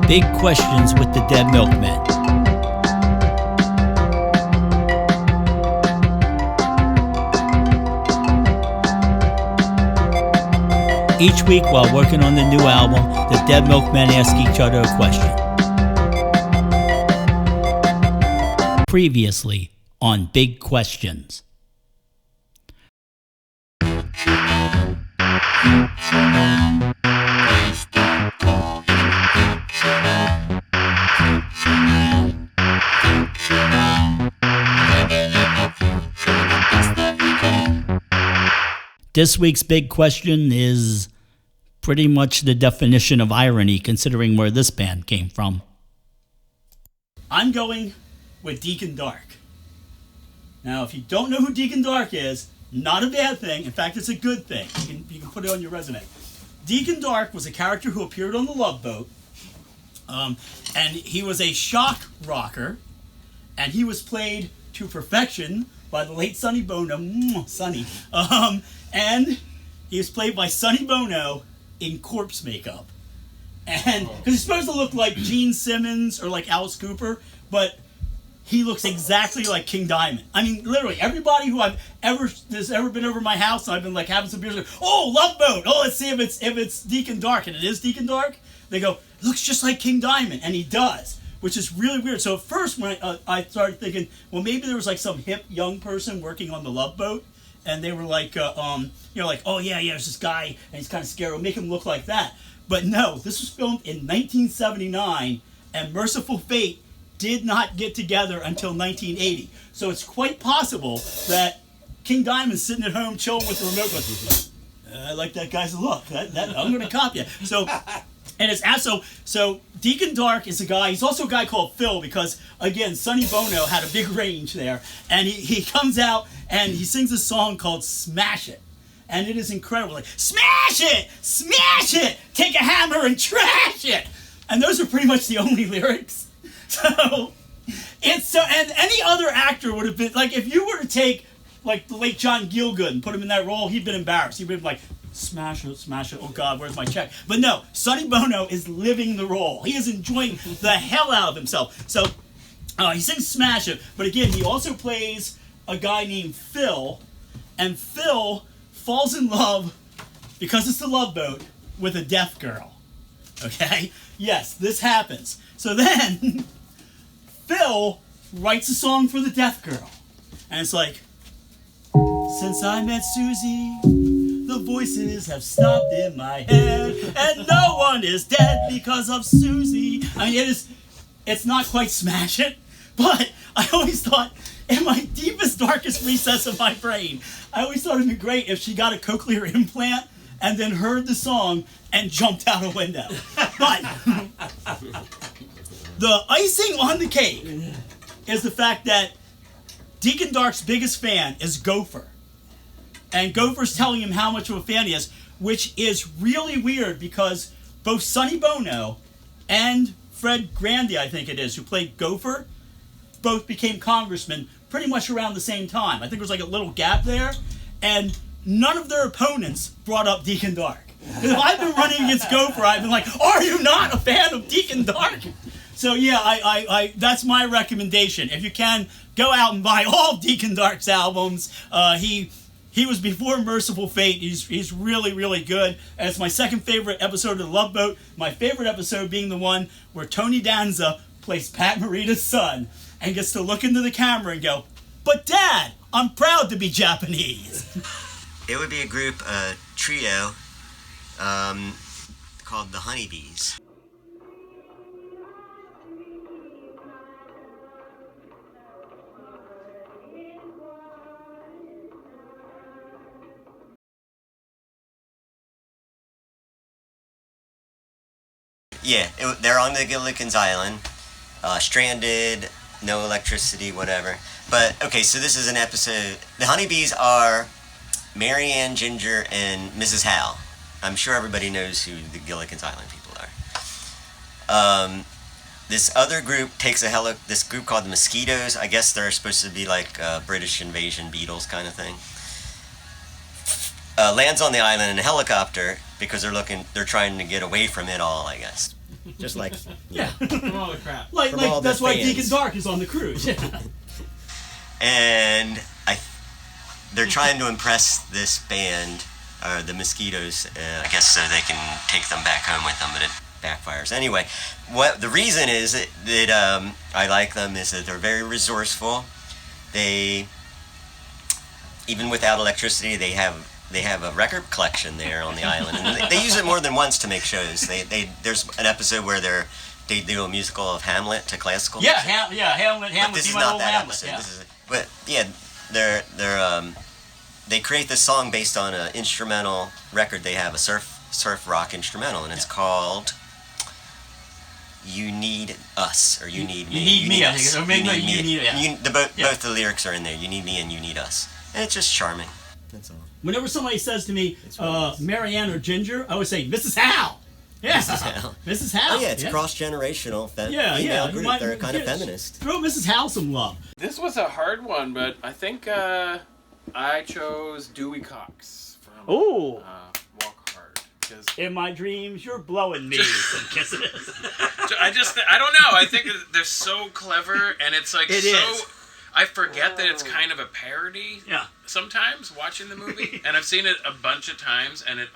Big Questions with the Dead Milkmen. Each week while working on the new album, the Dead Milkmen ask each other a question. Previously on Big Questions. This week's big question is pretty much the definition of irony, considering where this band came from. I'm going with Deacon Dark. Now, if you don't know who Deacon Dark is, not a bad thing. In fact, it's a good thing. You can put it on your resume. Deacon Dark was a character who appeared on the Love Boat, and he was a shock rocker, and he was played to perfection by the late Sonny Bono. Sonny. And he was played by Sonny Bono in corpse makeup. And because he's supposed to look like Gene Simmons or like Alice Cooper, but he looks exactly like King Diamond. I mean, literally, everybody who has ever been over my house, and I've been like having some beers, like, oh, Love Boat. Oh, let's see if it's Deacon Dark, and it is Deacon Dark. They go, looks just like King Diamond, and he does, which is really weird. So at first, when I started thinking, well, maybe there was like some hip young person working on the Love Boat, and they were like, like, oh yeah, there's this guy, and he's kind of scary. We'll make him look like that. But no, this was filmed in 1979, and Merciful Fate did not get together until 1980. So it's quite possible that King Diamond's sitting at home chilling with the remote going, I like that guy's look. I'm going to copy it. So, and it's so Deacon Dark is a guy. He's also a guy called Phil because, again, Sonny Bono had a big range there. And he comes out and he sings a song called Smash It. And it is incredible. Like, smash it! Smash it! Take a hammer and trash it! And those are pretty much the only lyrics. So, and any other actor would have been, like, if you were to take, like, the late John Gielgud and put him in that role, he'd been embarrassed. He'd been like, smash it, oh God, where's my check? But no, Sonny Bono is living the role. He is enjoying the hell out of himself. So, he sings Smash It, but again, he also plays a guy named Phil, and Phil falls in love, because it's the Love Boat, with a deaf girl. Okay? Yes, this happens. So then, Phil writes a song for the deaf girl. And it's like, since I met Susie, the voices have stopped in my head, and no one is dead because of Susie. I mean, it's not quite Smash It, but I always thought, in my deepest, darkest recess of my brain, I always thought it'd be great if she got a cochlear implant and then heard the song and jumped out a window. But the icing on the cake is the fact that Deacon Dark's biggest fan is Gopher. And Gopher's telling him how much of a fan he is, which is really weird because both Sonny Bono and Fred Grandy, I think it is, who played Gopher, both became congressmen pretty much around the same time. I think there was like a little gap there, and none of their opponents brought up Deacon Dark. If I've been running against Gopher, I've been like, are you not a fan of Deacon Dark? So yeah, I that's my recommendation. If you can, go out and buy all Deacon Dark's albums. He was before Merciful Fate. He's really, really good. And it's my second favorite episode of The Love Boat. My favorite episode being the one where Tony Danza plays Pat Morita's son and gets to look into the camera and go, but Dad, I'm proud to be Japanese. It would be a group, a trio, called the Honeybees. Yeah, they're on the Gilligan's Island, stranded, no electricity, whatever. But, okay, so this is an episode. The Honeybees are Marianne, Ginger, and Mrs. Hal. I'm sure everybody knows who the Gilligan's Island people are. This other group takes this group called the Mosquitoes. I guess they're supposed to be like British invasion Beatles kind of thing. Lands on the island in a helicopter because they're trying to get away from it all, I guess. Just like Yeah. From all the crap. Like From all the that's why fans. Deacon Dark is on the cruise. Yeah. and they're trying to impress this band, the Mosquitoes, I guess, so they can take them back home with them, but it backfires. Anyway, what the reason is that I like them is that they're very resourceful. They, even without electricity, they have a record collection there on the island, and they use it more than once to make shows. There's an episode where they do a musical of Hamlet to classical. Yeah, Hamlet. But this is not that episode. Yeah. They create this song based on an instrumental record. They have a surf rock instrumental, and it's called "You Need Us" or "You Need Me." You Need Me, I Us. think. Or maybe You Need it, yeah. Both the lyrics are in there. You need me and you need us, and it's just charming. That's all. Whenever somebody says to me, really Marianne or Ginger, I always say, Mrs. Hal. Yeah. Mrs. Hal. Mrs. Hal. Oh yeah, it's cross-generational. Yeah. Group. They're kind of feminist. Throw Mrs. Hal some love. This was a hard one, but I think I chose Dewey Cox from Ooh. Walk Hard. In my dreams, you're blowing me some kisses. I don't know. I think they're so clever, and it's like It so. is. I forget that it's kind of a parody. Yeah. Sometimes watching the movie, and I've seen it a bunch of times, and I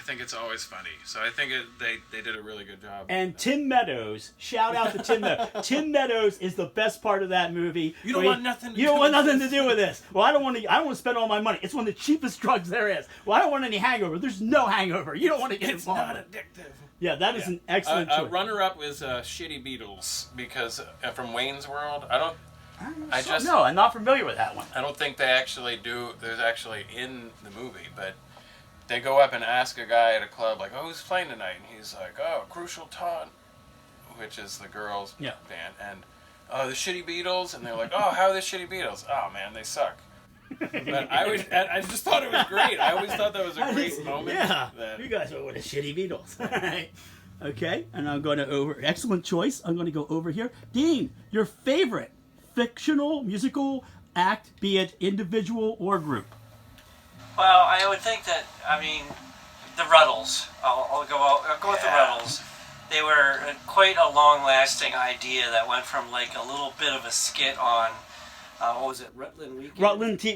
think it's always funny. So I think they did a really good job. And Tim Meadows, shout out to Tim Meadows. Tim Meadows is the best part of that movie. You don't want nothing to You don't want nothing to do with this. Well, I don't want to spend all my money. It's one of the cheapest drugs there is. Well, I don't want any hangover. There's no hangover. You don't want to get It's involved. not addictive. Yeah, that is an excellent choice. Runner-up is Shitty Beatles, because from Wayne's World. No, I'm not familiar with that one. I don't think they actually do. There's actually in the movie, but they go up and ask a guy at a club, like, "Oh, who's playing tonight?" And he's like, "Oh, Crucial Taunt," which is the girls' band, and the Shitty Beatles, and they're like, "Oh, how are the Shitty Beatles?" "Oh man, they suck." But I just thought it was great. I always thought that was a great moment. Yeah, you guys are with the Shitty Beatles. Okay, and I'm going to excellent choice. I'm going to go over here. Dean, your favorite fictional musical act, be it individual or group? Well, I would think that, the Ruddles. I'll go with the Ruddles. They were quite a long-lasting idea that went from like a little bit of a skit on, what was it, Rutland Weekend?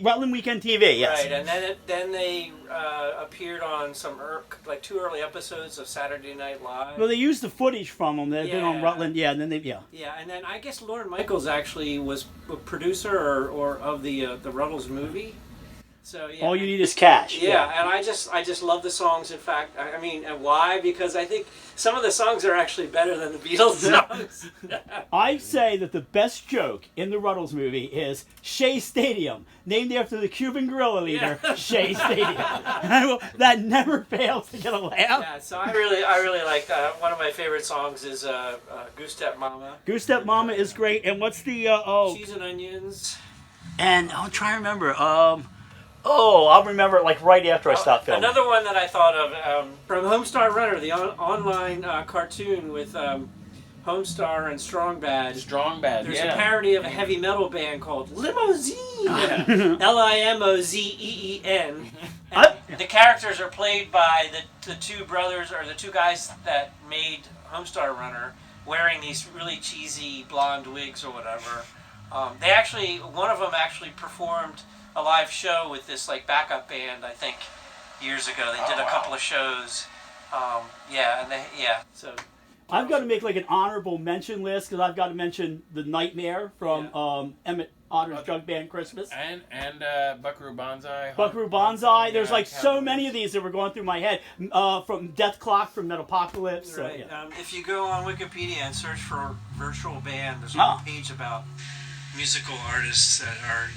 Rutland Weekend TV, yes. Right, and then they appeared on some two early episodes of Saturday Night Live. Well, they used the footage from them. They've been on Rutland, and then Yeah, and then I guess Lorne Michaels actually was a producer or of the Ruddles movie. So yeah. All You Need Is Cash. Yeah, and I just love the songs. In fact, and why? Because I think some of the songs are actually better than the Beatles songs. I say that the best joke in the Ruddles movie is Shea Stadium, named after the Cuban guerrilla leader, Shea Stadium. That never fails to get a laugh. Yeah, so I really like one of my favorite songs is Goose Step Mama. Goose Step Mama is great, and what's the Cheese and Onions. And I'll try to remember. I'll remember it like right after I stop filming. Another one that I thought of from Homestar Runner, the online cartoon with Homestar and Strong Bad. Strong Bad. There's a parody of a heavy metal band called Limousine. Limozeen. And the characters are played by the two brothers, or the two guys that made Homestar Runner, wearing these really cheesy blonde wigs or whatever. One of them actually performed a live show with this like backup band, I think, years ago. They did a couple of shows. So I've got to make like an honorable mention list, because I've got to mention The Nightmare from Emmett Otter's Jug Band Christmas. And Buckaroo Banzai. Buckaroo Banzai. There's like so many of these that were going through my head. From Death Clock, from Metalopocalypse. Right. If you go on Wikipedia and search for virtual band, there's a whole page about musical artists that are,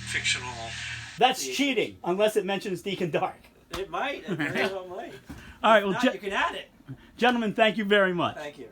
fictional. That's cheating, unless it mentions Deacon Dark. It might. It very well might. All right, well, you can add it. Gentlemen, thank you very much. Thank you.